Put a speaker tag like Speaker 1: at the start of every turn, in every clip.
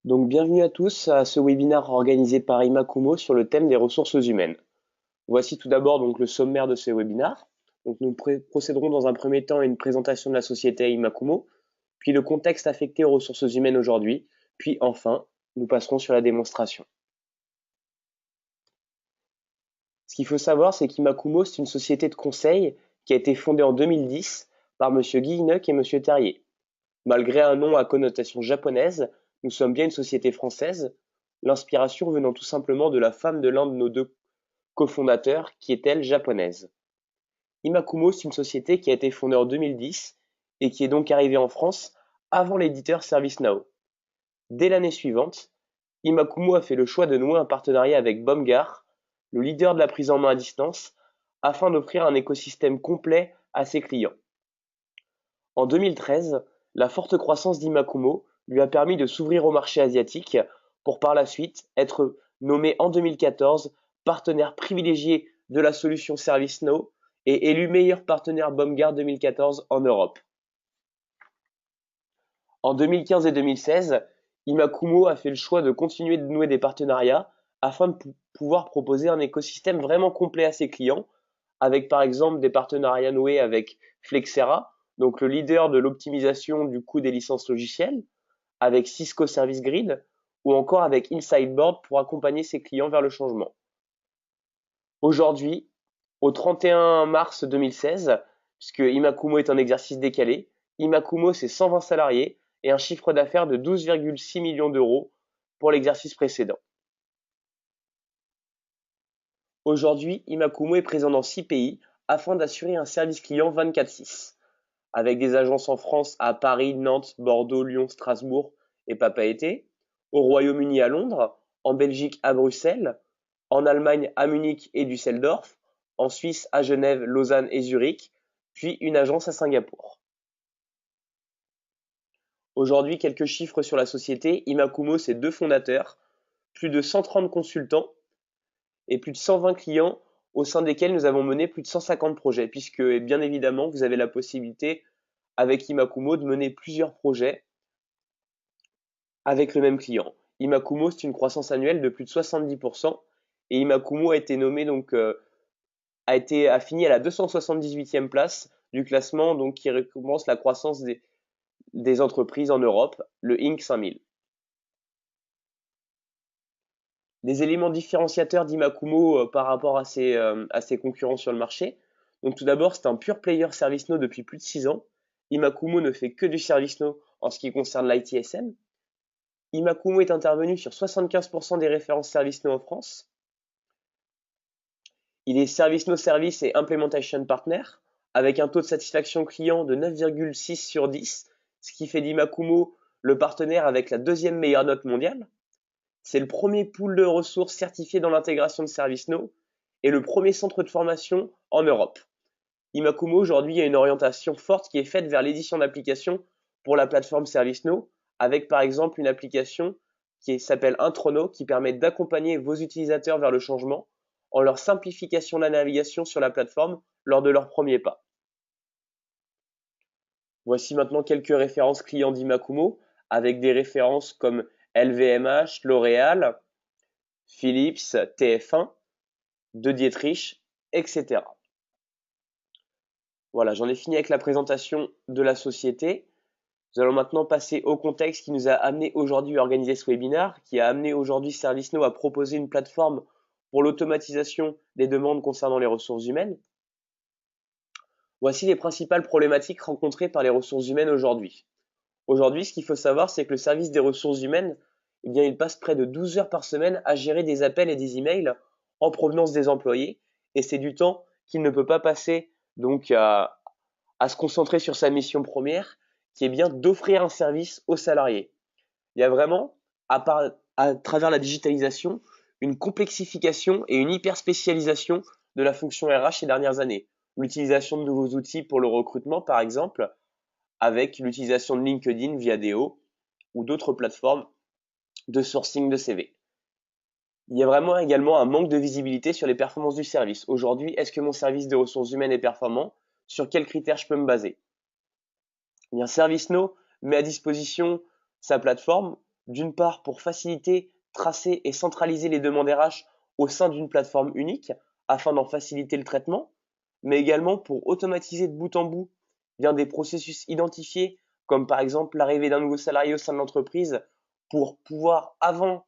Speaker 1: Donc bienvenue à tous à ce webinaire organisé par Imakumo sur le thème des ressources humaines. Voici tout d'abord donc le sommaire de ce webinaire. Donc nous procéderons dans un premier temps à une présentation de la société Imakumo, puis le contexte affecté aux ressources humaines aujourd'hui, puis enfin nous passerons sur la démonstration. Ce qu'il faut savoir, c'est qu'Imakumo, c'est une société de conseil qui a été fondée en 2010 par Monsieur Guy Hineuc et Monsieur Terrier. Malgré un nom à connotation japonaise, nous sommes bien une société française, l'inspiration venant tout simplement de la femme de l'un de nos deux cofondateurs, qui est elle japonaise. Imakumo, c'est une société qui a été fondée en 2010 et qui est donc arrivée en France avant l'éditeur ServiceNow. Dès l'année suivante, Imakumo a fait le choix de nouer un partenariat avec Bomgar, le leader de la prise en main à distance, afin d'offrir un écosystème complet à ses clients. En 2013, la forte croissance d'Imakumo lui a permis de s'ouvrir au marché asiatique pour par la suite être nommé en 2014 partenaire privilégié de la solution ServiceNow et élu meilleur partenaire Bomgar 2014 en Europe. En 2015 et 2016, Imakumo a fait le choix de continuer de nouer des partenariats afin de pouvoir proposer un écosystème vraiment complet à ses clients, avec par exemple des partenariats noués avec Flexera, donc le leader de l'optimisation du coût des licences logicielles, avec Cisco Service Grid, ou encore avec Insideboard pour accompagner ses clients vers le changement. Aujourd'hui, au 31 mars 2016, puisque Imakumo est un exercice décalé, Imakumo c'est 120 salariés et un chiffre d'affaires de 12,6 millions d'euros pour l'exercice précédent. Aujourd'hui, Imakumo est présent dans 6 pays afin d'assurer un service client 24/6, avec des agences en France à Paris, Nantes, Bordeaux, Lyon, Strasbourg et Papeete, au Royaume-Uni à Londres, en Belgique à Bruxelles, en Allemagne à Munich et Düsseldorf, en Suisse à Genève, Lausanne et Zurich, puis une agence à Singapour. Aujourd'hui, quelques chiffres sur la société. Imakumo, c'est 2 fondateurs, plus de 130 consultants et plus de 120 clients au sein desquels nous avons mené plus de 150 projets, puisque bien évidemment, vous avez la possibilité avec Imakumo de mener plusieurs projets avec le même client. Imakumo, c'est une croissance annuelle de plus de 70% et Imakumo a été nommé a fini à la 278e place du classement donc qui récompense la croissance des entreprises en Europe, le Inc 5000. Des éléments différenciateurs d'Imakumo par rapport à ses concurrents sur le marché. Donc tout d'abord, c'est un pure player ServiceNow depuis plus de 6 ans. Imakumo ne fait que du ServiceNow en ce qui concerne l'ITSM. Imakumo est intervenu sur 75% des références ServiceNow en France. Il est ServiceNow Service et Implementation Partner, avec un taux de satisfaction client de 9,6 sur 10, ce qui fait d'Imakumo le partenaire avec la deuxième meilleure note mondiale. C'est le premier pool de ressources certifié dans l'intégration de ServiceNow et le premier centre de formation en Europe. Imakumo aujourd'hui a une orientation forte qui est faite vers l'édition d'applications pour la plateforme ServiceNow, avec par exemple une application qui s'appelle Introno qui permet d'accompagner vos utilisateurs vers le changement en leur simplification de la navigation sur la plateforme lors de leur premier pas. Voici maintenant quelques références clients d'Imakumo avec des références comme LVMH, L'Oréal, Philips, TF1, De Dietrich, etc. Voilà, j'en ai fini avec la présentation de la société. Nous allons maintenant passer au contexte qui nous a amené aujourd'hui à organiser ce webinaire, qui a amené aujourd'hui ServiceNow à proposer une plateforme pour l'automatisation des demandes concernant les ressources humaines. Voici les principales problématiques rencontrées par les ressources humaines aujourd'hui. Aujourd'hui, ce qu'il faut savoir, c'est que le service des ressources humaines, eh bien, il passe près de 12 heures par semaine à gérer des appels et des emails en provenance des employés, et c'est du temps qu'il ne peut pas passer donc à se concentrer sur sa mission première, qui est bien d'offrir un service aux salariés. Il y a vraiment, à travers la digitalisation, une complexification et une hyper spécialisation de la fonction RH ces dernières années. L'utilisation de nouveaux outils pour le recrutement, par exemple, avec l'utilisation de LinkedIn, Viadeo ou d'autres plateformes de sourcing de CV. Il y a vraiment également un manque de visibilité sur les performances du service. Aujourd'hui, est-ce que mon service de ressources humaines est performant? Sur quels critères je peux me baser? Eh bien, ServiceNow met à disposition sa plateforme d'une part pour faciliter, tracer et centraliser les demandes RH au sein d'une plateforme unique afin d'en faciliter le traitement, mais également pour automatiser de bout en bout bien des processus identifiés, comme par exemple l'arrivée d'un nouveau salarié au sein de l'entreprise, pour pouvoir, avant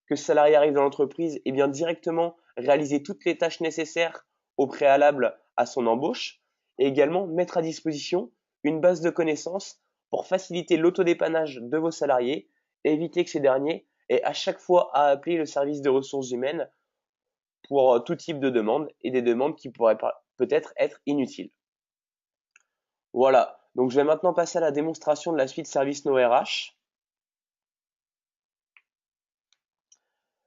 Speaker 1: que ce salarié arrive dans l'entreprise, et bien directement réaliser toutes les tâches nécessaires au préalable à son embauche, et également mettre à disposition une base de connaissances pour faciliter l'autodépannage de vos salariés et éviter que ces derniers aient à chaque fois à appeler le service des ressources humaines pour tout type de demandes et des demandes qui pourraient peut-être être inutiles. Voilà, donc je vais maintenant passer à la démonstration de la suite ServiceNow RH.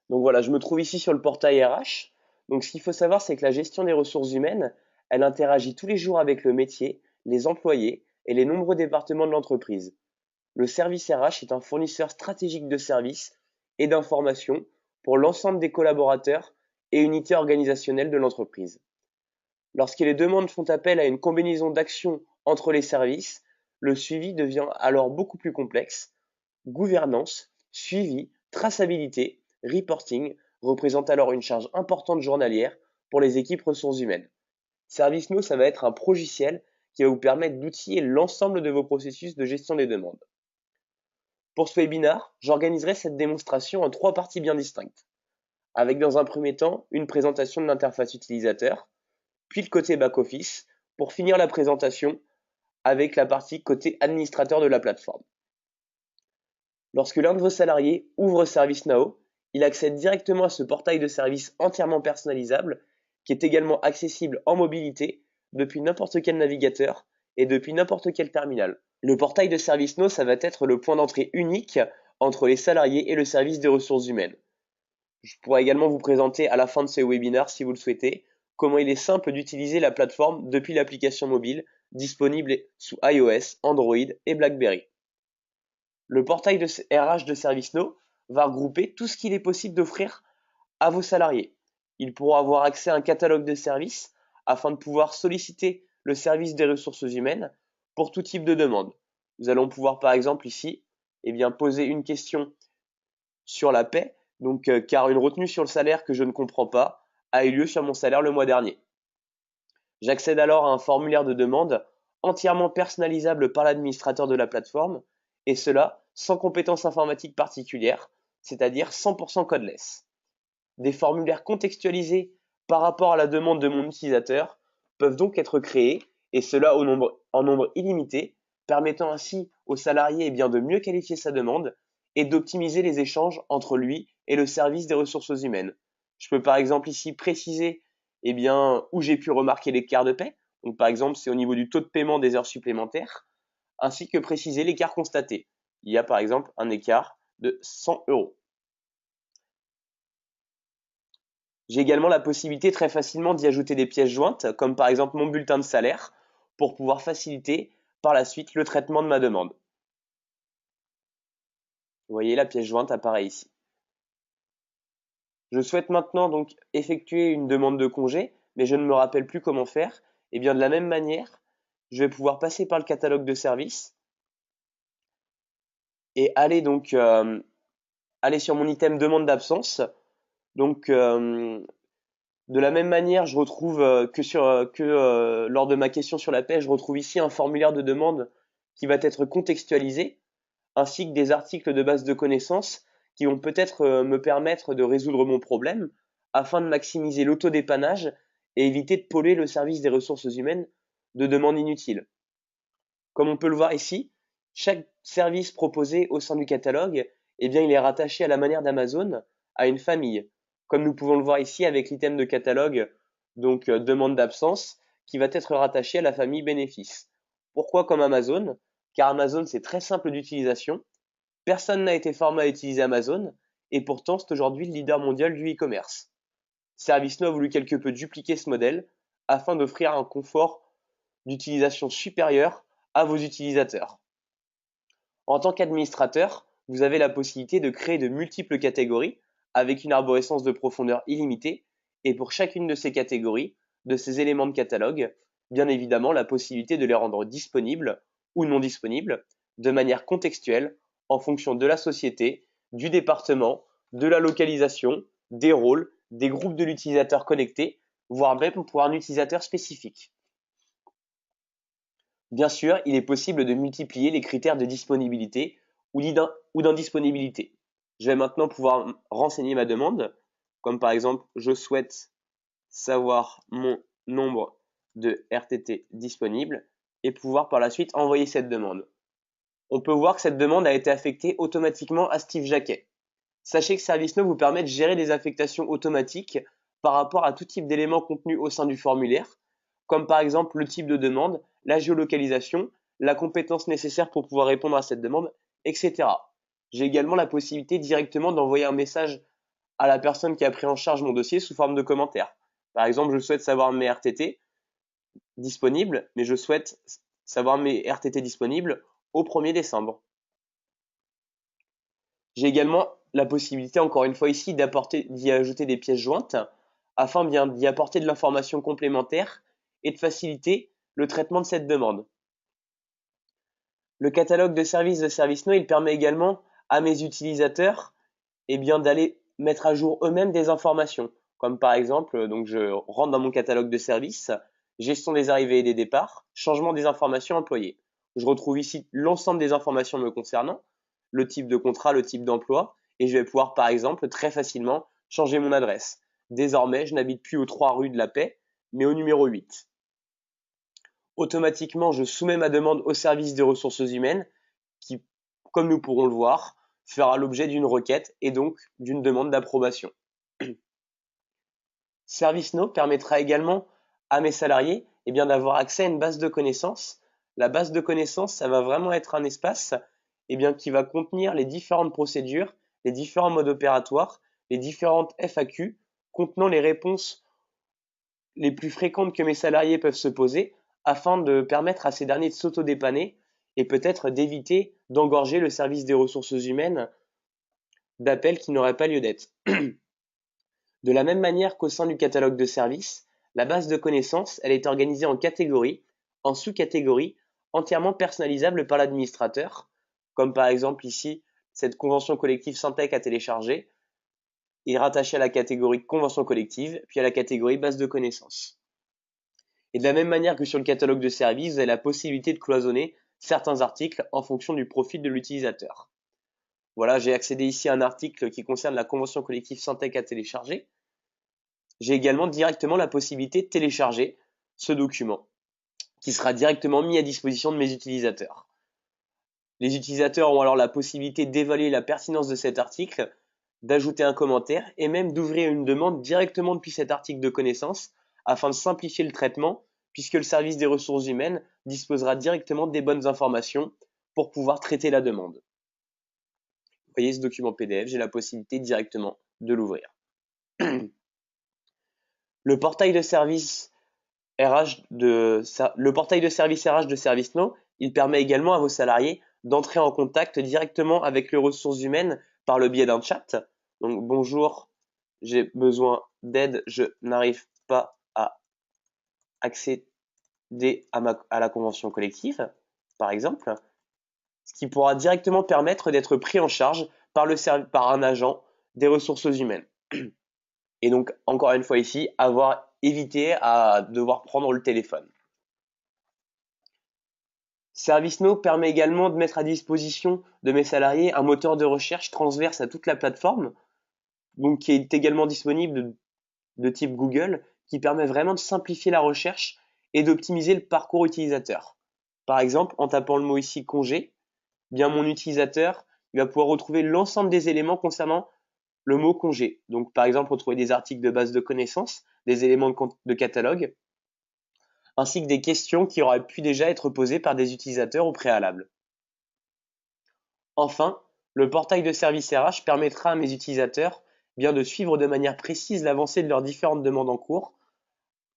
Speaker 1: Donc voilà, je me trouve ici sur le portail RH. Donc ce qu'il faut savoir, c'est que la gestion des ressources humaines, elle interagit tous les jours avec le métier, les employés et les nombreux départements de l'entreprise. Le service RH est un fournisseur stratégique de services et d'informations pour l'ensemble des collaborateurs et unités organisationnelles de l'entreprise. Lorsque les demandes font appel à une combinaison d'actions entre les services, le suivi devient alors beaucoup plus complexe. Gouvernance, suivi, traçabilité, reporting représentent alors une charge importante journalière pour les équipes ressources humaines. ServiceNow, ça va être un progiciel qui va vous permettre d'outiller l'ensemble de vos processus de gestion des demandes. Pour ce webinaire, j'organiserai cette démonstration en 3 parties bien distinctes, avec dans un premier temps une présentation de l'interface utilisateur, puis le côté back-office, pour finir la présentation avec la partie côté administrateur de la plateforme. Lorsque l'un de vos salariés ouvre ServiceNow, il accède directement à ce portail de service entièrement personnalisable, qui est également accessible en mobilité depuis n'importe quel navigateur et depuis n'importe quel terminal. Le portail de ServiceNow, ça va être le point d'entrée unique entre les salariés et le service des ressources humaines. Je pourrais également vous présenter à la fin de ce webinaire, si vous le souhaitez, comment il est simple d'utiliser la plateforme depuis l'application mobile disponible sous iOS, Android et BlackBerry. Le portail de RH de ServiceNow va regrouper tout ce qu'il est possible d'offrir à vos salariés. Ils pourront avoir accès à un catalogue de services afin de pouvoir solliciter le service des ressources humaines pour tout type de demande. Nous allons pouvoir par exemple ici poser une question sur la paie, car une retenue sur le salaire que je ne comprends pas a eu lieu sur mon salaire le mois dernier. J'accède alors à un formulaire de demande entièrement personnalisable par l'administrateur de la plateforme, et cela sans compétences informatiques particulières, c'est-à-dire 100% codeless. Des formulaires contextualisés par rapport à la demande de mon utilisateur peuvent donc être créés, et cela en nombre illimité, permettant ainsi au salarié de mieux qualifier sa demande et d'optimiser les échanges entre lui et le service des ressources humaines. Je peux par exemple ici préciser où j'ai pu remarquer l'écart de paie. Donc par exemple, c'est au niveau du taux de paiement des heures supplémentaires, ainsi que préciser l'écart constaté. Il y a par exemple un écart de 100 €. J'ai également la possibilité très facilement d'y ajouter des pièces jointes, comme par exemple mon bulletin de salaire, pour pouvoir faciliter par la suite le traitement de ma demande. Vous voyez, la pièce jointe apparaît ici. Je souhaite maintenant donc effectuer une demande de congé, mais je ne me rappelle plus comment faire. Et bien de la même manière, je vais pouvoir passer par le catalogue de services et aller sur mon item demande d'absence. Donc de la même manière, je retrouve lors de ma question sur la paie, je retrouve ici un formulaire de demande qui va être contextualisé, ainsi que des articles de base de connaissances qui vont peut-être me permettre de résoudre mon problème afin de maximiser l'autodépannage et éviter de polluer le service des ressources humaines de demandes inutiles. Comme on peut le voir ici, chaque service proposé au sein du catalogue, il est rattaché à la manière d'Amazon à une famille, comme nous pouvons le voir ici avec l'item de catalogue, demande d'absence, qui va être rattaché à la famille bénéfice. Pourquoi comme Amazon? Car Amazon c'est très simple d'utilisation, personne n'a été formé à utiliser Amazon, et pourtant c'est aujourd'hui le leader mondial du e-commerce. ServiceNow a voulu quelque peu dupliquer ce modèle afin d'offrir un confort d'utilisation supérieur à vos utilisateurs. En tant qu'administrateur, vous avez la possibilité de créer de multiples catégories avec une arborescence de profondeur illimitée et pour chacune de ces catégories, de ces éléments de catalogue, bien évidemment la possibilité de les rendre disponibles ou non disponibles de manière contextuelle en fonction de la société, du département, de la localisation, des rôles, des groupes de l'utilisateur connecté, voire même pour un utilisateur spécifique. Bien sûr, il est possible de multiplier les critères de disponibilité ou d'indisponibilité. Je vais maintenant pouvoir renseigner ma demande, comme par exemple, je souhaite savoir mon nombre de RTT disponibles et pouvoir par la suite envoyer cette demande. On peut voir que cette demande a été affectée automatiquement à Steve Jacquet. Sachez que ServiceNow vous permet de gérer des affectations automatiques par rapport à tout type d'éléments contenus au sein du formulaire, comme par exemple le type de demande, la géolocalisation, la compétence nécessaire pour pouvoir répondre à cette demande, etc. J'ai également la possibilité directement d'envoyer un message à la personne qui a pris en charge mon dossier sous forme de commentaire. Par exemple, je souhaite savoir mes RTT disponibles, mais je souhaite savoir mes RTT disponibles au 1er décembre. J'ai également la possibilité, encore une fois ici, d'y ajouter des pièces jointes afin bien d'y apporter de l'information complémentaire et de faciliter le traitement de cette demande. Le catalogue de services de ServiceNow, il permet également à mes utilisateurs d'aller mettre à jour eux-mêmes des informations. Comme par exemple, donc je rentre dans mon catalogue de services, gestion des arrivées et des départs, changement des informations employées. Je retrouve ici l'ensemble des informations me concernant, le type de contrat, le type d'emploi, et je vais pouvoir par exemple très facilement changer mon adresse. Désormais, je n'habite plus aux 3 rues de la Paix, mais au numéro 8. Automatiquement, je soumets ma demande au service des ressources humaines qui, comme nous pourrons le voir, fera l'objet d'une requête et donc d'une demande d'approbation. ServiceNow permettra également à mes salariés d'avoir accès à une base de connaissances. La base de connaissances, ça va vraiment être un espace qui va contenir les différentes procédures, les différents modes opératoires, les différentes FAQ contenant les réponses les plus fréquentes que mes salariés peuvent se poser afin de permettre à ces derniers de s'auto-dépanner et peut-être d'éviter d'engorger le service des ressources humaines d'appels qui n'auraient pas lieu d'être. De la même manière qu'au sein du catalogue de services, la base de connaissances, elle est organisée en catégories, en sous-catégories, entièrement personnalisables par l'administrateur, comme par exemple ici, cette convention collective Syntec à télécharger, est rattachée à la catégorie convention collective, puis à la catégorie base de connaissances. Et de la même manière que sur le catalogue de services, vous avez la possibilité de cloisonner certains articles en fonction du profil de l'utilisateur. Voilà, j'ai accédé ici à un article qui concerne la convention collective Syntec à télécharger. J'ai également directement la possibilité de télécharger ce document qui sera directement mis à disposition de mes utilisateurs. Les utilisateurs ont alors la possibilité d'évaluer la pertinence de cet article, d'ajouter un commentaire et même d'ouvrir une demande directement depuis cet article de connaissance afin de simplifier le traitement puisque le service des ressources humaines disposera directement des bonnes informations pour pouvoir traiter la demande. Vous voyez ce document PDF, j'ai la possibilité directement de l'ouvrir. Le portail de service RH de ServiceNow, il permet également à vos salariés d'entrer en contact directement avec les ressources humaines par le biais d'un chat. Donc bonjour, j'ai besoin d'aide, je n'arrive pas à accéder à la convention collective, par exemple, ce qui pourra directement permettre d'être pris en charge par un agent des ressources humaines. Et donc, encore une fois ici, avoir évité à devoir prendre le téléphone. ServiceNow permet également de mettre à disposition de mes salariés un moteur de recherche transverse à toute la plateforme, donc qui est également disponible de type Google, qui permet vraiment de simplifier la recherche et d'optimiser le parcours utilisateur. Par exemple, en tapant le mot ici congé, bien mon utilisateur il va pouvoir retrouver l'ensemble des éléments concernant le mot congé. Donc par exemple, retrouver des articles de base de connaissances, des éléments de catalogue, ainsi que des questions qui auraient pu déjà être posées par des utilisateurs au préalable. Enfin, le portail de service RH permettra à mes utilisateurs de suivre de manière précise l'avancée de leurs différentes demandes en cours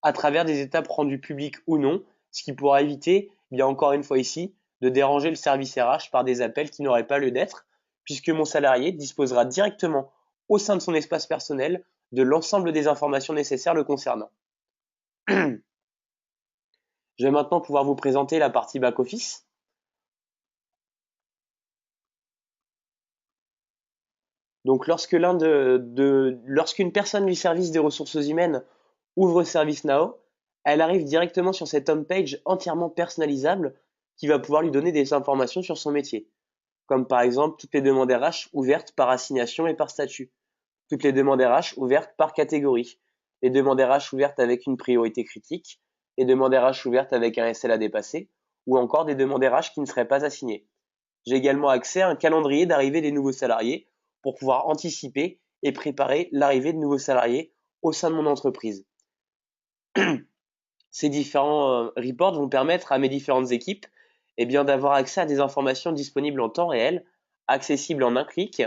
Speaker 1: à travers des étapes rendues publiques ou non, ce qui pourra éviter, encore une fois ici, de déranger le service RH par des appels qui n'auraient pas lieu d'être, puisque mon salarié disposera directement au sein de son espace personnel de l'ensemble des informations nécessaires le concernant. Je vais maintenant pouvoir vous présenter la partie back-office. Donc lorsqu'une personne du service des ressources humaines ouvre ServiceNow, elle arrive directement sur cette homepage entièrement personnalisable qui va pouvoir lui donner des informations sur son métier, comme par exemple toutes les demandes RH ouvertes par assignation et par statut, toutes les demandes RH ouvertes par catégorie, les demandes RH ouvertes avec une priorité critique, les demandes RH ouvertes avec un SL à dépasser, ou encore des demandes RH qui ne seraient pas assignées. J'ai également accès à un calendrier d'arrivée des nouveaux salariés pour pouvoir anticiper et préparer l'arrivée de nouveaux salariés au sein de mon entreprise. Ces différents reports vont permettre à mes différentes équipes d'avoir accès à des informations disponibles en temps réel, accessibles en un clic,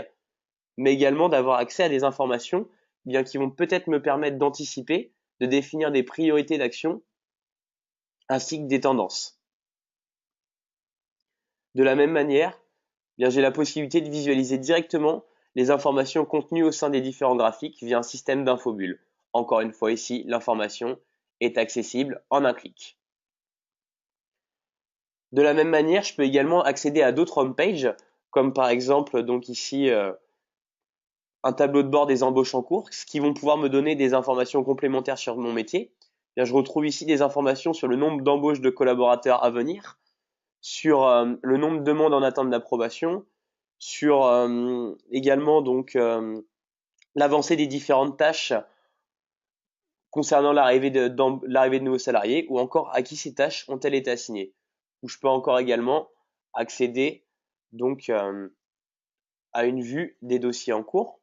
Speaker 1: mais également d'avoir accès à des informations qui vont peut-être me permettre d'anticiper, de définir des priorités d'action ainsi que des tendances. De la même manière, j'ai la possibilité de visualiser directement les informations contenues au sein des différents graphiques via un système d'infobulles. Encore une fois ici, l'information est accessible en un clic. De la même manière, je peux également accéder à d'autres homepages, comme par exemple donc ici un tableau de bord des embauches en cours, ce qui vont pouvoir me donner des informations complémentaires sur mon métier. Je retrouve ici des informations sur le nombre d'embauches de collaborateurs à venir, sur le nombre de demandes en attente d'approbation, sur également l'avancée des différentes tâches concernant l'arrivée de nouveaux salariés, ou encore à qui ces tâches ont-elles été assignées. Où je peux encore également accéder à une vue des dossiers en cours,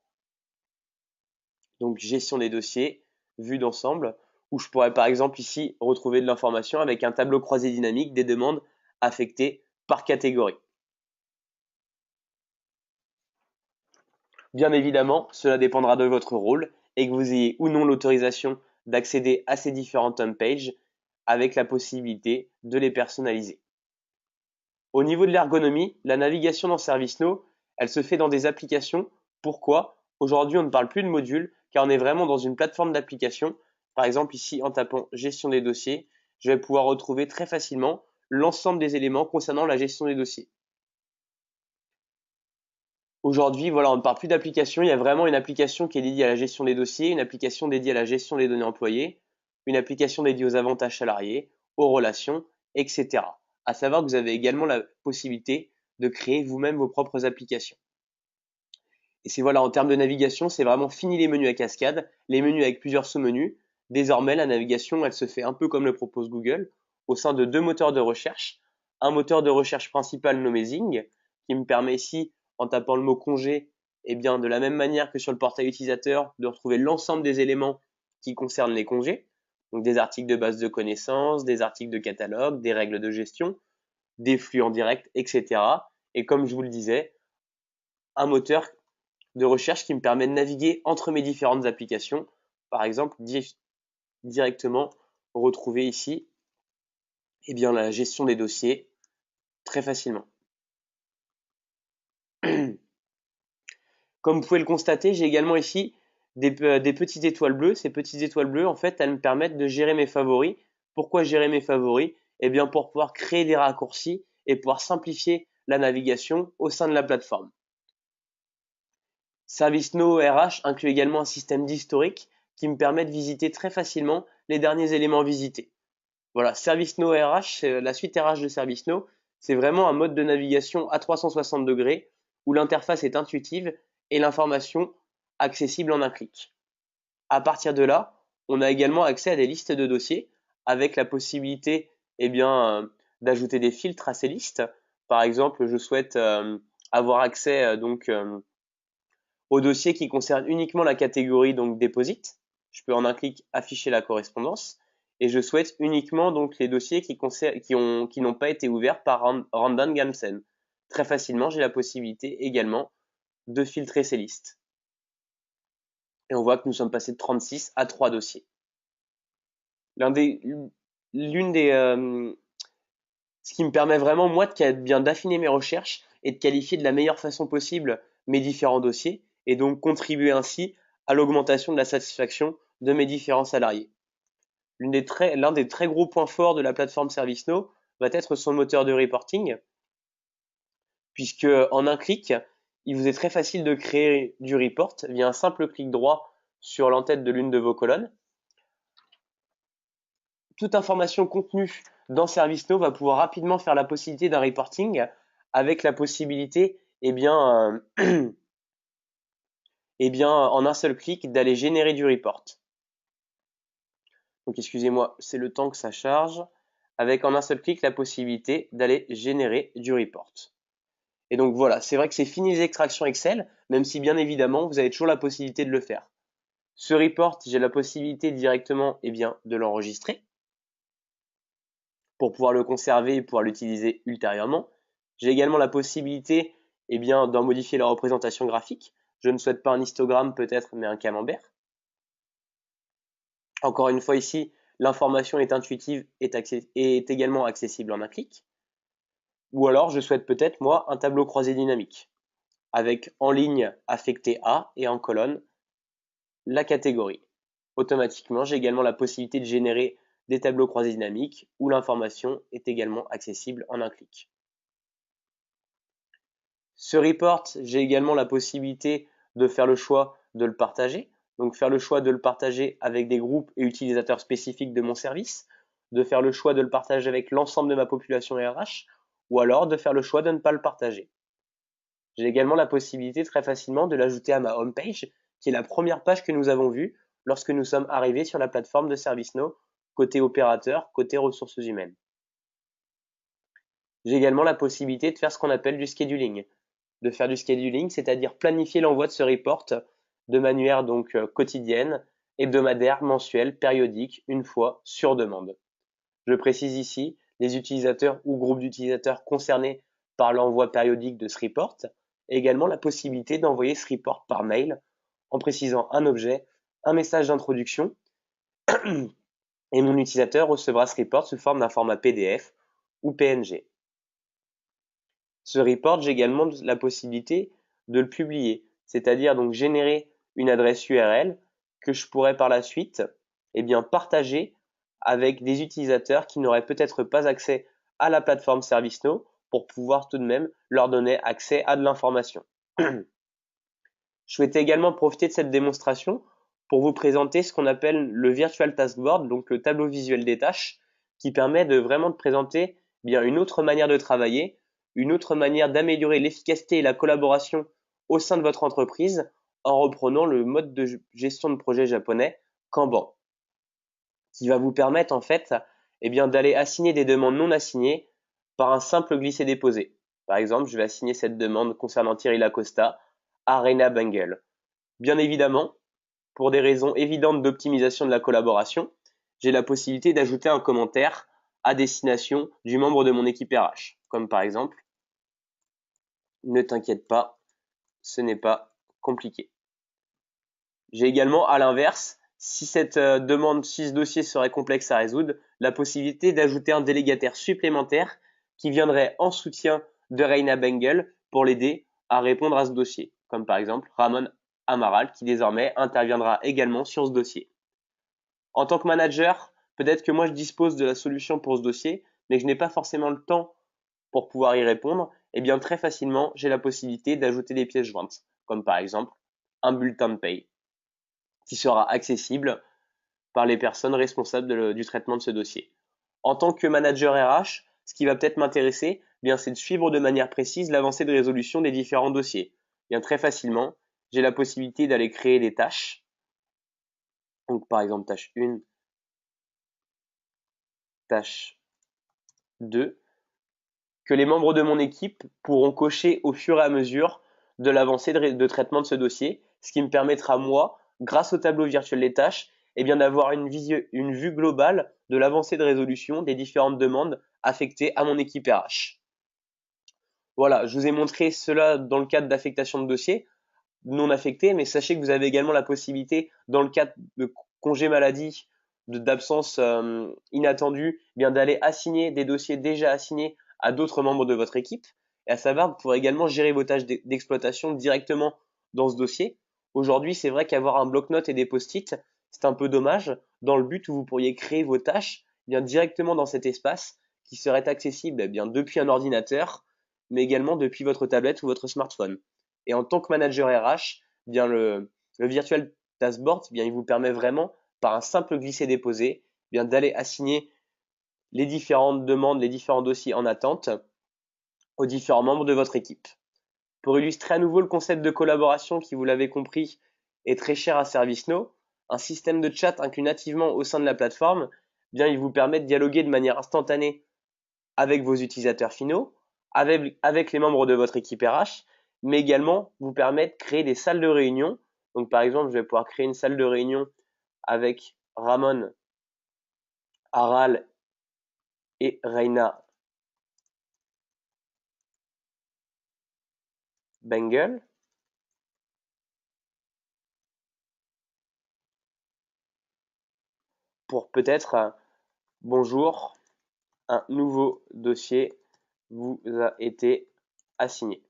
Speaker 1: donc gestion des dossiers, vue d'ensemble, où je pourrais par exemple ici retrouver de l'information avec un tableau croisé dynamique des demandes affectées par catégorie. Bien évidemment, cela dépendra de votre rôle et que vous ayez ou non l'autorisation d'accéder à ces différentes homepages avec la possibilité de les personnaliser. Au niveau de l'ergonomie, la navigation dans ServiceNow, elle se fait dans des applications. Pourquoi? Aujourd'hui, on ne parle plus de modules car on est vraiment dans une plateforme d'application. Par exemple, ici, en tapant gestion des dossiers, je vais pouvoir retrouver très facilement l'ensemble des éléments concernant la gestion des dossiers. Aujourd'hui, voilà, on ne parle plus d'application, il y a vraiment une application qui est dédiée à la gestion des dossiers, une application dédiée à la gestion des données employées, une application dédiée aux avantages salariés, aux relations, etc. À savoir que vous avez également la possibilité de créer vous-même vos propres applications. Et c'est voilà, en termes de navigation, c'est vraiment fini les menus à cascade, les menus avec plusieurs sous-menus. Désormais, la navigation, elle se fait un peu comme le propose Google, au sein de deux moteurs de recherche. Un moteur de recherche principal nommé Zing, qui me permet ici, en tapant le mot congé, de la même manière que sur le portail utilisateur, de retrouver l'ensemble des éléments qui concernent les congés. Donc des articles de base de connaissances, des articles de catalogue, des règles de gestion, des flux en direct, etc. Et comme je vous le disais, un moteur de recherche qui me permet de naviguer entre mes différentes applications. Par exemple, directement retrouver ici la gestion des dossiers très facilement. Comme vous pouvez le constater, j'ai également ici des petites étoiles bleues. Ces petites étoiles bleues, en fait, elles me permettent de gérer mes favoris. Pourquoi gérer mes favoris? Pour pouvoir créer des raccourcis et pouvoir simplifier la navigation au sein de la plateforme. ServiceNow RH inclut également un système d'historique qui me permet de visiter très facilement les derniers éléments visités. Voilà, ServiceNow RH, la suite RH de ServiceNow, c'est vraiment un mode de navigation à 360 degrés où l'interface est intuitive et l'information accessible en un clic. À partir de là, on a également accès à des listes de dossiers avec la possibilité d'ajouter des filtres à ces listes. Par exemple, je souhaite avoir accès aux dossiers qui concernent uniquement la catégorie deposit. Je peux en un clic afficher la correspondance et je souhaite uniquement les dossiers qui n'ont pas été ouverts par Randan Gamsen. Très facilement, j'ai la possibilité également de filtrer ces listes. Et on voit que nous sommes passés de 36 à 3 dossiers. Ce qui me permet vraiment, moi, d'affiner mes recherches et de qualifier de la meilleure façon possible mes différents dossiers et donc contribuer ainsi à l'augmentation de la satisfaction de mes différents salariés. L'un des très gros points forts de la plateforme ServiceNow va être son moteur de reporting, puisque en un clic, il vous est très facile de créer du report via un simple clic droit sur l'entête de l'une de vos colonnes. Toute information contenue dans ServiceNow va pouvoir rapidement faire la possibilité d'un reporting avec la possibilité, en un seul clic, d'aller générer du report. Donc excusez-moi, c'est le temps que ça charge. Avec en un seul clic la possibilité d'aller générer du report. Et donc voilà, c'est vrai que c'est fini les extractions Excel, même si bien évidemment vous avez toujours la possibilité de le faire. Ce report, j'ai la possibilité directement de l'enregistrer pour pouvoir le conserver et pouvoir l'utiliser ultérieurement. J'ai également la possibilité d'en modifier la représentation graphique. Je ne souhaite pas un histogramme peut-être, mais un camembert. Encore une fois ici, l'information est intuitive et est également accessible en un clic. Ou alors je souhaite peut-être moi un tableau croisé dynamique avec en ligne affecté A et en colonne la catégorie. Automatiquement, j'ai également la possibilité de générer des tableaux croisés dynamiques où l'information est également accessible en un clic. Ce report, j'ai également la possibilité de faire le choix de le partager. Donc faire le choix de le partager avec des groupes et utilisateurs spécifiques de mon service, de faire le choix de le partager avec l'ensemble de ma population RH, ou alors de faire le choix de ne pas le partager. J'ai également la possibilité très facilement de l'ajouter à ma homepage, qui est la première page que nous avons vue lorsque nous sommes arrivés sur la plateforme de ServiceNow, côté opérateur, côté ressources humaines. J'ai également la possibilité de faire ce qu'on appelle du scheduling. De faire du scheduling, c'est-à-dire planifier l'envoi de ce report de manière quotidienne, hebdomadaire, mensuelle, périodique, une fois, sur demande. Je précise ici les utilisateurs ou groupes d'utilisateurs concernés par l'envoi périodique de ce report, et également la possibilité d'envoyer ce report par mail en précisant un objet, un message d'introduction, et mon utilisateur recevra ce report sous forme d'un format PDF ou PNG. Ce report, j'ai également la possibilité de le publier, c'est-à-dire donc générer une adresse URL que je pourrais par la suite partager avec des utilisateurs qui n'auraient peut-être pas accès à la plateforme ServiceNow pour pouvoir tout de même leur donner accès à de l'information. Je souhaitais également profiter de cette démonstration pour vous présenter ce qu'on appelle le Virtual Taskboard, donc le tableau visuel des tâches, qui permet de vraiment de présenter une autre manière de travailler, une autre manière d'améliorer l'efficacité et la collaboration au sein de votre entreprise en reprenant le mode de gestion de projet japonais Kanban, qui va vous permettre en fait d'aller assigner des demandes non assignées par un simple glisser-déposer. Par exemple, je vais assigner cette demande concernant Thierry Lacosta à Reina Bengel. Bien évidemment, pour des raisons évidentes d'optimisation de la collaboration, j'ai la possibilité d'ajouter un commentaire à destination du membre de mon équipe RH, comme par exemple « Ne t'inquiète pas, ce n'est pas compliqué ». J'ai également, à l'inverse, si ce dossier serait complexe à résoudre, la possibilité d'ajouter un délégataire supplémentaire qui viendrait en soutien de Reina Bengel pour l'aider à répondre à ce dossier, comme par exemple Ramon Amaral qui désormais interviendra également sur ce dossier. En tant que manager, peut-être que moi je dispose de la solution pour ce dossier, mais que je n'ai pas forcément le temps pour pouvoir y répondre, très facilement j'ai la possibilité d'ajouter des pièces jointes, comme par exemple un bulletin de paye, qui sera accessible par les personnes responsables du traitement de ce dossier. En tant que manager RH, ce qui va peut-être m'intéresser, c'est de suivre de manière précise l'avancée de résolution des différents dossiers. Très facilement, j'ai la possibilité d'aller créer des tâches. Donc par exemple tâche 1, tâche 2, que les membres de mon équipe pourront cocher au fur et à mesure de l'avancée de traitement de ce dossier, ce qui me permettra moi, grâce au tableau virtuel des tâches, d'avoir une vue globale de l'avancée de résolution des différentes demandes affectées à mon équipe RH. Voilà, je vous ai montré cela dans le cadre d'affectation de dossiers non affectés, mais sachez que vous avez également la possibilité, dans le cadre de congé maladie, d'absence inattendue, d'aller assigner des dossiers déjà assignés à d'autres membres de votre équipe. Et à savoir, vous pourrez également gérer vos tâches d'exploitation directement dans ce dossier. Aujourd'hui, c'est vrai qu'avoir un bloc-notes et des post-it, c'est un peu dommage, dans le but où vous pourriez créer vos tâches directement dans cet espace qui serait accessible depuis un ordinateur, mais également depuis votre tablette ou votre smartphone. Et en tant que manager RH, bien le virtual dashboard, bien il vous permet vraiment, par un simple glisser-déposer, bien d'aller assigner les différentes demandes, les différents dossiers en attente aux différents membres de votre équipe. Pour illustrer à nouveau le concept de collaboration qui, vous l'avez compris, est très cher à ServiceNow, un système de chat inclus nativement au sein de la plateforme, bien il vous permet de dialoguer de manière instantanée avec vos utilisateurs finaux, avec les membres de votre équipe RH, mais également vous permet de créer des salles de réunion. Donc par exemple, je vais pouvoir créer une salle de réunion avec Ramon, Aral et Reina Bengel pour peut-être bonjour, un nouveau dossier vous a été assigné.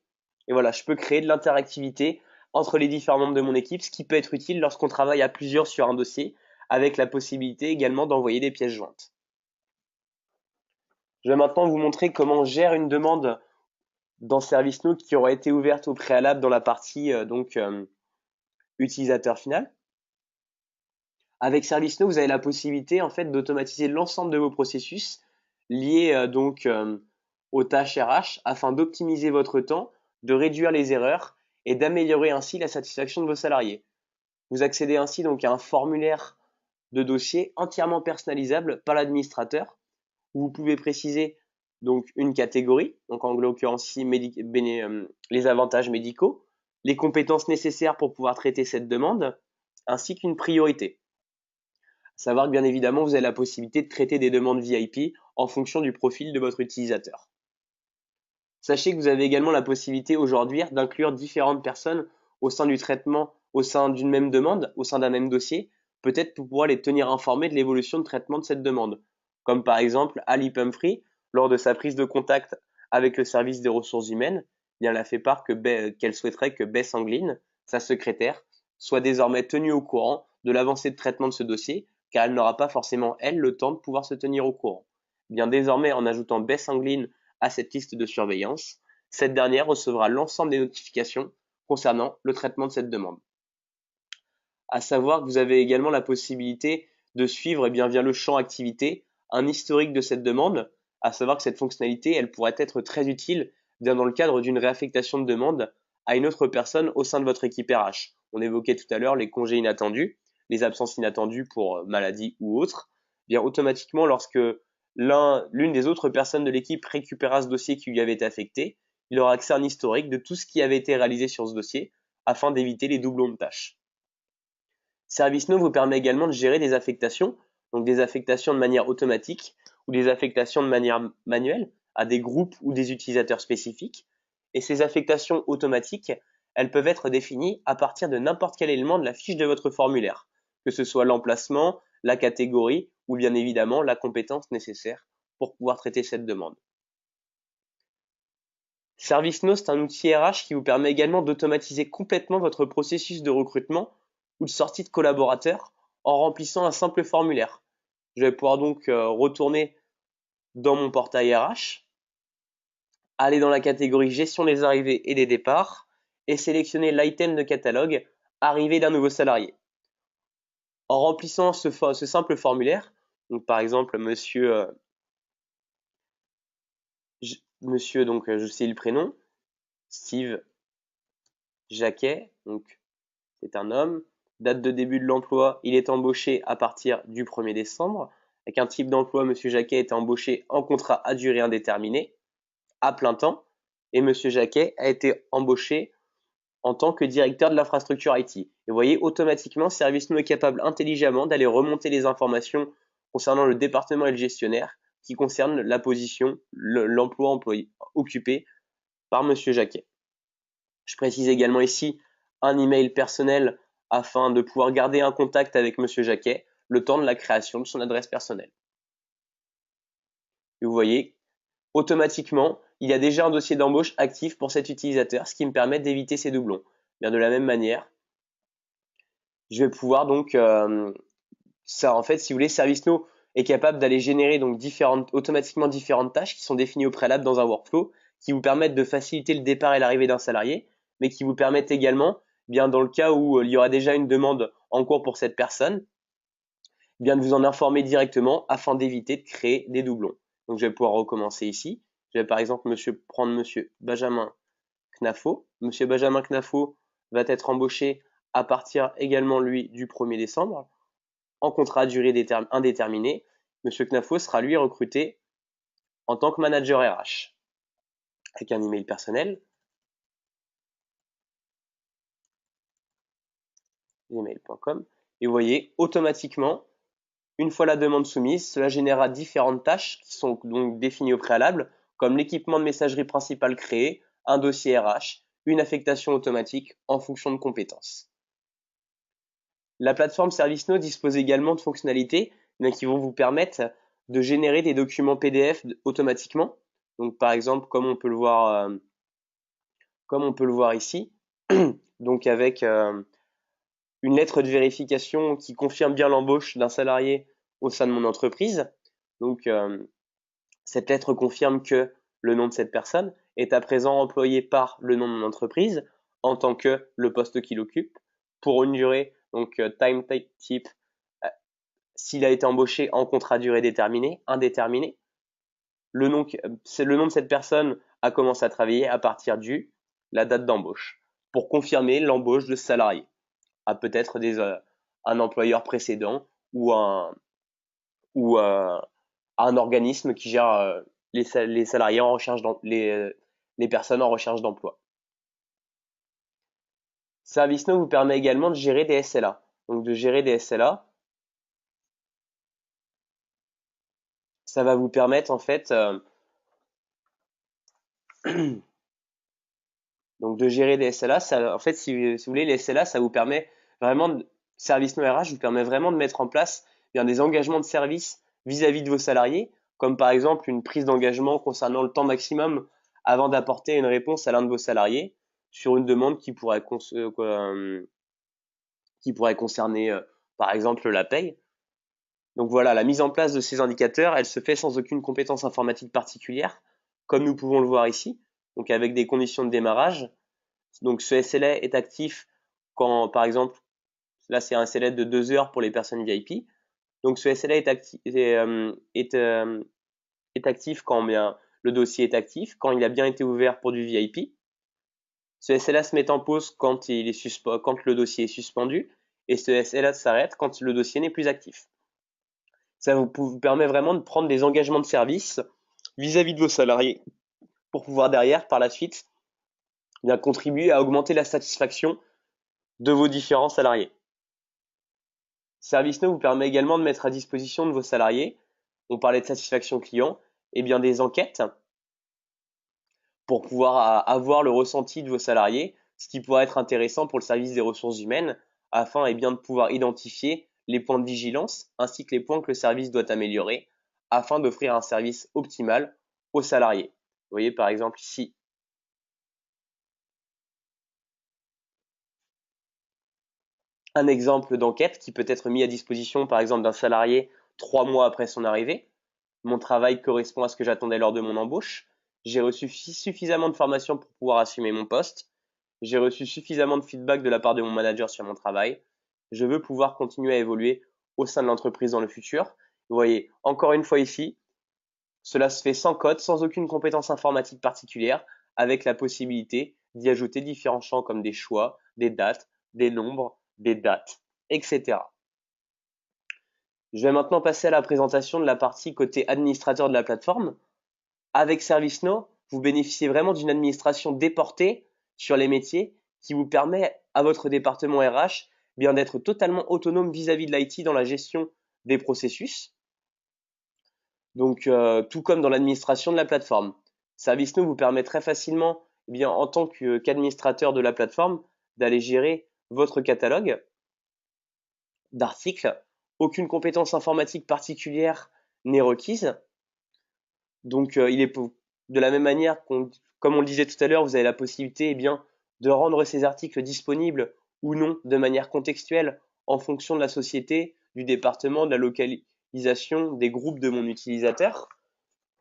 Speaker 1: Et voilà, je peux créer de l'interactivité entre les différents membres de mon équipe, ce qui peut être utile lorsqu'on travaille à plusieurs sur un dossier, avec la possibilité également d'envoyer des pièces jointes. Je vais maintenant vous montrer comment on gère une demande dans ServiceNow qui aura été ouverte au préalable dans la partie utilisateur final. Avec ServiceNow, vous avez la possibilité en fait d'automatiser l'ensemble de vos processus liés aux tâches RH afin d'optimiser votre temps, de réduire les erreurs et d'améliorer ainsi la satisfaction de vos salariés. Vous accédez ainsi donc à un formulaire de dossier entièrement personnalisable par l'administrateur où vous pouvez préciser donc une catégorie, donc en l'occurrence ici les avantages médicaux, les compétences nécessaires pour pouvoir traiter cette demande, ainsi qu'une priorité. Savoir que bien évidemment, vous avez la possibilité de traiter des demandes VIP en fonction du profil de votre utilisateur. Sachez que vous avez également la possibilité aujourd'hui d'inclure différentes personnes au sein du traitement, au sein d'une même demande, au sein d'un même dossier, peut-être pour pouvoir les tenir informés de l'évolution de traitement de cette demande. Comme par exemple Ali Pumphrey, lors de sa prise de contact avec le service des ressources humaines, bien elle a fait part qu'elle souhaiterait que Bess Anglin, sa secrétaire, soit désormais tenue au courant de l'avancée de traitement de ce dossier, car elle n'aura pas forcément, elle, le temps de pouvoir se tenir au courant. Bien désormais, en ajoutant Bess Anglin à cette liste de surveillance, cette dernière recevra l'ensemble des notifications concernant le traitement de cette demande. À savoir que vous avez également la possibilité de suivre via le champ activité un historique de cette demande, à savoir que cette fonctionnalité elle pourrait être très utile dans le cadre d'une réaffectation de demande à une autre personne au sein de votre équipe RH. On évoquait tout à l'heure les congés inattendus, les absences inattendues pour maladie ou autre. Bien automatiquement, lorsque l'une des autres personnes de l'équipe récupérera ce dossier qui lui avait été affecté, il aura accès à un historique de tout ce qui avait été réalisé sur ce dossier afin d'éviter les doublons de tâches. ServiceNow vous permet également de gérer des affectations, donc des affectations de manière automatique ou des affectations de manière manuelle à des groupes ou des utilisateurs spécifiques. Et ces affectations automatiques, elles peuvent être définies à partir de n'importe quel élément de la fiche de votre formulaire, que ce soit l'emplacement, la catégorie ou bien évidemment la compétence nécessaire pour pouvoir traiter cette demande. ServiceNow, c'est un outil RH qui vous permet également d'automatiser complètement votre processus de recrutement ou de sortie de collaborateurs en remplissant un simple formulaire. Je vais pouvoir donc retourner dans mon portail RH, aller dans la catégorie gestion des arrivées et des départs et sélectionner l'item de catalogue arrivée d'un nouveau salarié. En remplissant ce simple formulaire, donc par exemple monsieur donc je sais le prénom, Steve Jacquet, donc c'est un homme. Date de début de l'emploi, il est embauché à partir du 1er décembre. Avec un type d'emploi, monsieur Jacquet est embauché en contrat à durée indéterminée, à plein temps. Et monsieur Jacquet a été embauché en tant que directeur de l'infrastructure IT. Et vous voyez, automatiquement, ServiceNow est capable intelligemment d'aller remonter les informations concernant le département et le gestionnaire qui concernent la position, l'emploi occupé par monsieur Jacquet. Je précise également ici un email personnel afin de pouvoir garder un contact avec monsieur Jacquet le temps de la création de son adresse personnelle. Et vous voyez, automatiquement, il y a déjà un dossier d'embauche actif pour cet utilisateur, ce qui me permet d'éviter ces doublons. Bien de la même manière, je vais pouvoir donc, en fait, si vous voulez, ServiceNow est capable d'aller générer donc automatiquement différentes tâches qui sont définies au préalable dans un workflow qui vous permettent de faciliter le départ et l'arrivée d'un salarié, mais qui vous permettent également, bien dans le cas où il y aura déjà une demande en cours pour cette personne, bien de vous en informer directement afin d'éviter de créer des doublons. Donc je vais pouvoir recommencer ici. Je vais par exemple prendre monsieur Benjamin Knafo. Monsieur Benjamin Knafo va être embauché à partir également lui du 1er décembre en contrat à durée indéterminée. Monsieur Knafo sera lui recruté en tant que manager RH avec un email personnel, gmail.com, et vous voyez automatiquement, une fois la demande soumise, cela générera différentes tâches qui sont donc définies au préalable, comme l'équipement de messagerie principale créé, un dossier RH, une affectation automatique en fonction de compétences. La plateforme ServiceNow dispose également de fonctionnalités qui vont vous permettre de générer des documents PDF automatiquement. Donc par exemple, comme on peut le voir ici, donc avec une lettre de vérification qui confirme bien l'embauche d'un salarié au sein de mon entreprise. Donc cette lettre confirme que le nom de cette personne est à présent employé par le nom de mon entreprise en tant que le poste qu'il occupe pour une durée, donc time type, s'il a été embauché en contrat durée déterminée, indéterminé. C'est le nom de cette personne a commencé à travailler à partir du la date d'embauche pour confirmer l'embauche de ce salarié à peut-être un employeur précédent ou un organisme qui gère les salariés en recherche les personnes en recherche d'emploi. ServiceNow vous permet également de gérer des SLA. Donc de gérer des SLA, ça va vous permettre en fait donc de gérer des SLA. Ça, en fait, si vous voulez, les SLA, ça vous permet vraiment, ServiceNow RH vous permet vraiment de mettre en place bien des engagements de service vis-à-vis de vos salariés, comme par exemple une prise d'engagement concernant le temps maximum avant d'apporter une réponse à l'un de vos salariés sur une demande qui pourrait concerner par exemple la paye. Donc voilà, la mise en place de ces indicateurs, elle se fait sans aucune compétence informatique particulière, comme nous pouvons le voir ici, donc avec des conditions de démarrage. Donc ce SLA est actif quand, par exemple, là c'est un SLA de 2 heures pour les personnes VIP. Donc ce SLA est actif quand bien le dossier est actif, quand il a bien été ouvert pour du VIP. Ce SLA se met en pause quand le dossier est suspendu, et ce SLA s'arrête quand le dossier n'est plus actif. Ça vous permet vraiment de prendre des engagements de service vis-à-vis de vos salariés pour pouvoir derrière, par la suite, bien contribuer à augmenter la satisfaction de vos différents salariés. ServiceNow vous permet également de mettre à disposition de vos salariés, on parlait de satisfaction client, et bien des enquêtes pour pouvoir avoir le ressenti de vos salariés, ce qui pourrait être intéressant pour le service des ressources humaines, afin bien de pouvoir identifier les points de vigilance ainsi que les points que le service doit améliorer afin d'offrir un service optimal aux salariés. Vous voyez par exemple ici un exemple d'enquête qui peut être mis à disposition par exemple d'un salarié 3 mois après son arrivée. Mon travail correspond à ce que j'attendais lors de mon embauche. J'ai reçu suffisamment de formation pour pouvoir assumer mon poste. J'ai reçu suffisamment de feedback de la part de mon manager sur mon travail. Je veux pouvoir continuer à évoluer au sein de l'entreprise dans le futur. Vous voyez, encore une fois ici, cela se fait sans code, sans aucune compétence informatique particulière, avec la possibilité d'y ajouter différents champs comme des choix, des dates, des nombres, des dates, etc. Je vais maintenant passer à la présentation de la partie côté administrateur de la plateforme. Avec ServiceNow, vous bénéficiez vraiment d'une administration déportée sur les métiers qui vous permet à votre département RH bien d'être totalement autonome vis-à-vis de l'IT dans la gestion des processus. Donc, tout comme dans l'administration de la plateforme. ServiceNow vous permet très facilement, bien, en tant qu'administrateur de la plateforme, d'aller gérer votre catalogue d'articles. Aucune compétence informatique particulière n'est requise. Donc, il est de la même manière comme on le disait tout à l'heure, vous avez la possibilité, bien, de rendre ces articles disponibles ou non de manière contextuelle en fonction de la société, du département, de la localisation, des groupes de mon utilisateur.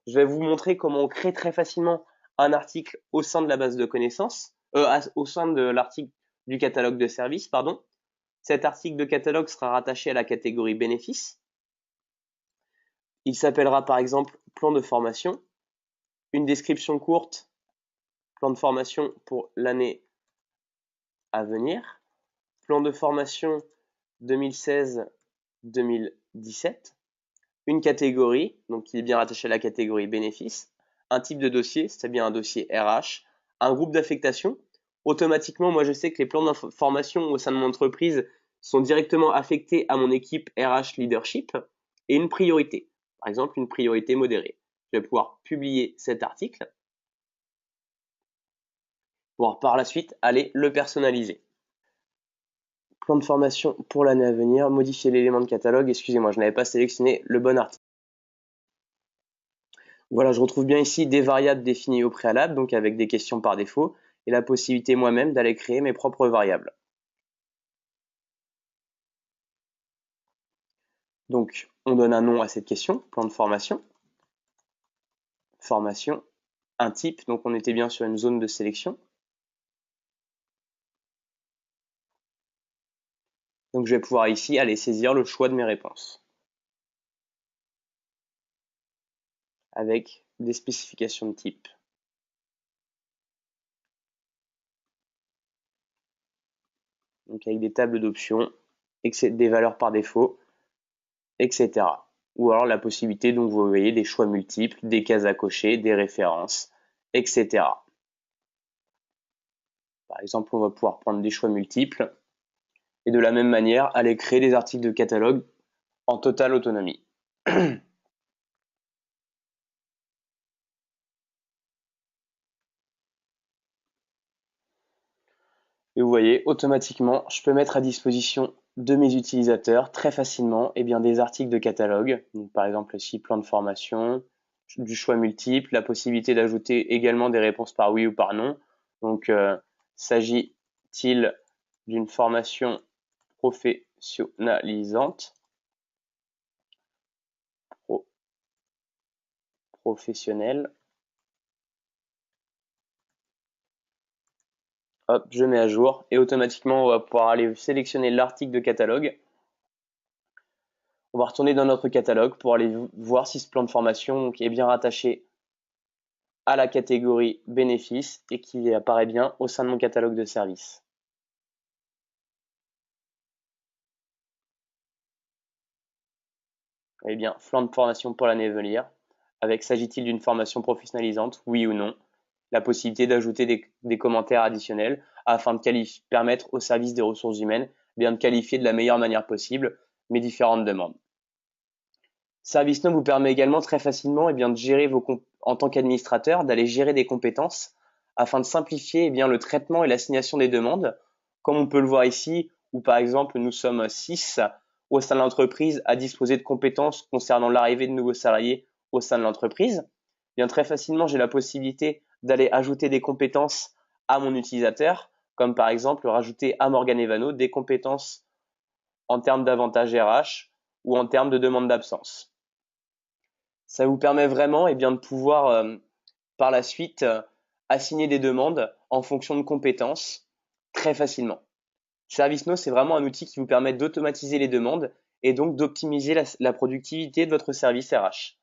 Speaker 1: Je vais vous montrer comment on crée très facilement un article au sein de la base de connaissances, au sein de l'article du catalogue de services, pardon. Cet article de catalogue sera rattaché à la catégorie bénéfices. Il s'appellera par exemple plan de formation, une description courte, plan de formation pour l'année à venir, plan de formation 2016-2017, une catégorie, donc qui est bien rattachée à la catégorie bénéfices, un type de dossier, c'est bien un dossier RH, un groupe d'affectation. Automatiquement, moi je sais que les plans de formation au sein de mon entreprise sont directement affectés à mon équipe RH Leadership et une priorité, par exemple une priorité modérée. Je vais pouvoir publier cet article pour par la suite aller le personnaliser. Plan de formation pour l'année à venir, modifier l'élément de catalogue, excusez-moi, je n'avais pas sélectionné le bon article. Voilà, je retrouve bien ici des variables définies au préalable, donc avec des questions par défaut, et la possibilité moi-même d'aller créer mes propres variables. Donc, on donne un nom à cette question, plan de formation, formation, un type, donc on était bien sur une zone de sélection. Donc je vais pouvoir ici aller saisir le choix de mes réponses. Avec des spécifications de type. Donc avec des tables d'options, des valeurs par défaut, etc. Ou alors la possibilité, donc vous voyez, des choix multiples, des cases à cocher, des références, etc. Par exemple, on va pouvoir prendre des choix multiples et de la même manière aller créer des articles de catalogue en totale autonomie. Et vous voyez, automatiquement, je peux mettre à disposition de mes utilisateurs très facilement des articles de catalogue. Donc, par exemple ici, plan de formation, du choix multiple, la possibilité d'ajouter également des réponses par oui ou par non. Donc, s'agit-il d'une formation professionnalisante, professionnelle. Hop, je mets à jour et automatiquement on va pouvoir aller sélectionner l'article de catalogue. On va retourner dans notre catalogue pour aller voir si ce plan de formation est bien rattaché à la catégorie bénéfices et qui apparaît bien au sein de mon catalogue de services. Eh bien, plan de formation pour l'année à venir, avec s'agit-il d'une formation professionnalisante, oui ou non, la possibilité d'ajouter des commentaires additionnels afin de permettre au service des ressources humaines de qualifier de la meilleure manière possible mes différentes demandes. ServiceNow vous permet également très facilement de gérer en tant qu'administrateur, d'aller gérer des compétences afin de simplifier le traitement et l'assignation des demandes, comme on peut le voir ici, où par exemple nous sommes 6 au sein de l'entreprise à disposer de compétences concernant l'arrivée de nouveaux salariés au sein de l'entreprise. Très facilement, j'ai la possibilité d'aller ajouter des compétences à mon utilisateur, comme par exemple rajouter à Morgane Evano des compétences en termes d'avantages RH ou en termes de demande d'absence. Ça vous permet vraiment de pouvoir par la suite assigner des demandes en fonction de compétences très facilement. ServiceNow, c'est vraiment un outil qui vous permet d'automatiser les demandes et donc d'optimiser la productivité de votre service RH.